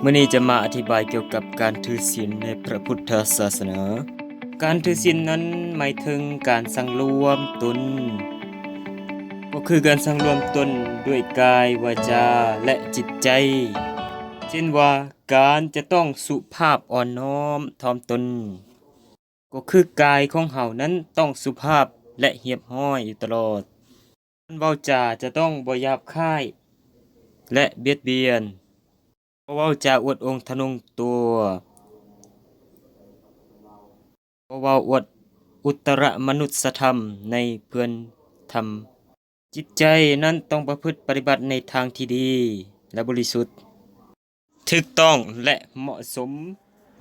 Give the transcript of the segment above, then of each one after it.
มื้อนี้จะมาอธิบายเกี่ยวกับการถือศีลในพระพุทธศาสนา การถือศีลนั้นหมายถึงการสังรวมตนก็คือการสังรวมตนด้วยกายวาจาและจิตใจเช่นว่าการจะต้องสุภาพอ่อนน้อมถ่อมตนก็คือกายของเฮานั้นต้องสุภาพและเรียบร้อยอยู่ตลอดการเว้าจาจะต้องบ่หยาบคายและเบียดเบียนบ่เว้าจาอวดองค์ทะนงตัวบ่เว้าอวดอุตรมนุสธรรมในเพื่อนธรรมจิตใจนั้นต้องประพฤติปฏิบัติในทางที่ดีและบริสุทธิ์ถูกต้องและเหมาะสม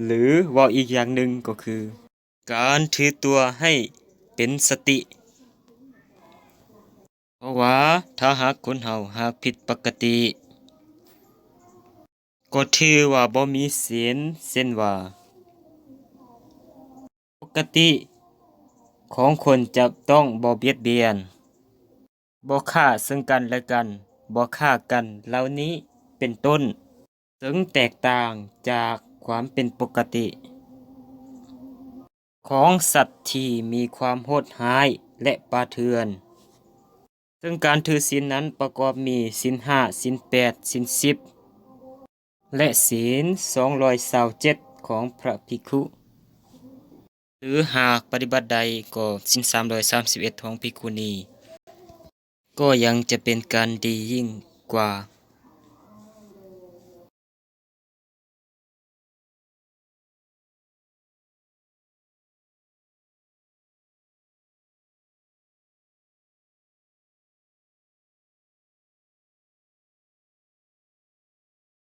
หรือเว้าอีกอย่างหนึ่งก็คือการถือตัวให้เป็นสติเพราะว่าถ้าหากคนเฮาหากผิดปกติก็ถือว่าบ่มีศีลเช่นว่าปกติของคนจะต้องบ่เบียดเบียนบ่ฆ่าซึ่งกันและกันบ่ฆ่ากันเหล่านี้เป็นต้นซึ่งแตกต่างจากความเป็นปกติของสัตว์ที่มีความโหดร้ายและป่าเถื่อนซึ่งการถือศีลนั้นประกอบมีศีล5ศีล8ศีล10และศีล227ของพระภิกขุหรือหากปฏิบัติใดก็ศีล331ของภิกขุณีก็ยังจะเป็นการดียิ่งกว่า